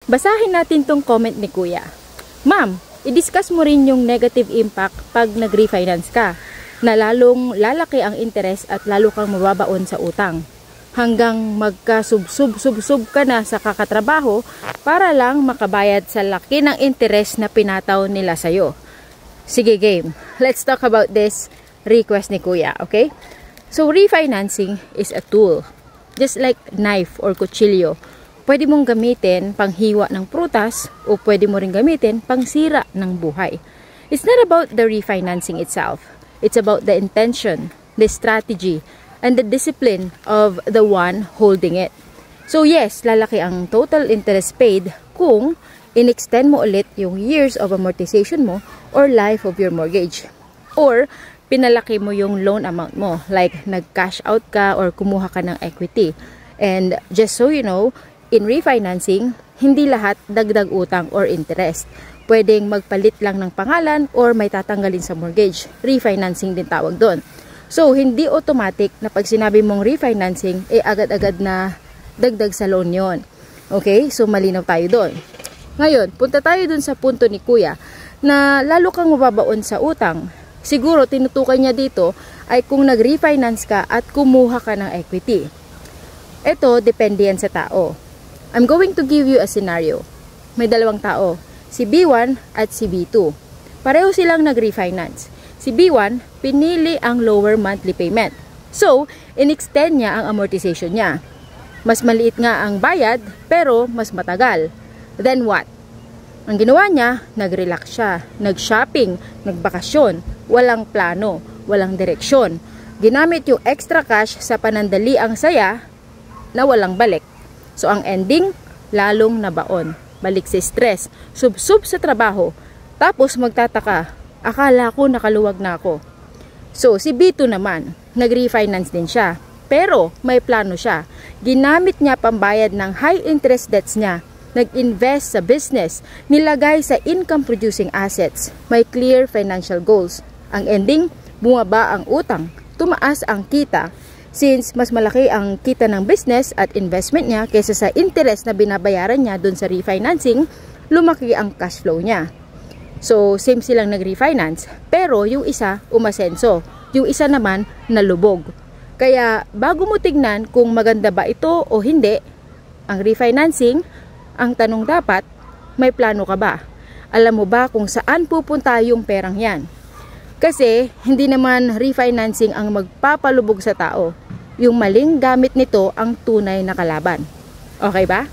Basahin natin tong comment ni Kuya. Ma'am, i-discuss mo rin yung negative impact pag nag-refinance ka, na lalong lalaki ang interest at lalo kang mababaon sa utang. Hanggang magkasub-sub ka na sa kakatrabaho para lang makabayad sa laki ng interest na pinataw nila sa'yo. Sige game, let's talk about this request ni Kuya, okay? So refinancing is a tool. Just like knife or kutsilyo. Pwede mong gamitin pang hiwa ng prutas o pwede mo rin gamitin pang sira ng buhay. It's not about the refinancing itself. It's about the intention, the strategy, and the discipline of the one holding it. So yes, lalaki ang total interest paid kung in-extend mo ulit yung years of amortization mo or life of your mortgage. Or pinalaki mo yung loan amount mo, like nag-cash out ka or kumuha ka ng equity. And just so you know, in refinancing, hindi lahat dagdag utang or interest. Pwedeng magpalit lang ng pangalan or may tatanggalin sa mortgage. Refinancing din tawag doon. So, hindi automatic na pag sinabi mong refinancing, agad-agad na dagdag sa loan yon. Okay? So, malinaw tayo doon. Ngayon, punta tayo doon sa punto ni Kuya na lalo kang mababaon sa utang. Siguro, tinutukan niya dito ay kung nag-refinance ka at kumuha ka ng equity. Ito, depende yan sa tao. I'm going to give you a scenario. May dalawang tao, si B1 at si B2. Pareho silang nag-refinance. Si B1, pinili ang lower monthly payment. So, in-extend niya ang amortization niya. Mas maliit nga ang bayad, pero mas matagal. Then what? Ang ginawa niya, nag-relax siya, nag-shopping, nagbakasyon, walang plano, walang direksyon. Ginamit yung extra cash sa panandali ang saya na walang balik. So, ang ending, lalong nabaon. Balik sa stress, sub-sub sa trabaho, tapos magtataka, akala ko nakaluwag na ako. So, si B2 naman, nag-refinance din siya. Pero, may plano siya. Ginamit niya pambayad ng high interest debts niya. Nag-invest sa business, nilagay sa income-producing assets. May clear financial goals. Ang ending, bumaba ang utang, tumaas ang kita. Since mas malaki ang kita ng business at investment niya kaysa sa interest na binabayaran niya dun sa refinancing, lumaki ang cash flow niya. So, same silang nag-refinance, pero yung isa umasenso, yung isa naman nalubog. Kaya, bago mo tignan kung maganda ba ito o hindi, ang refinancing, ang tanong dapat, may plano ka ba? Alam mo ba kung saan pupunta yung perang yan? Kasi, hindi naman refinancing ang magpapalubog sa tao. Yung maling gamit nito ang tunay na kalaban. Okay ba?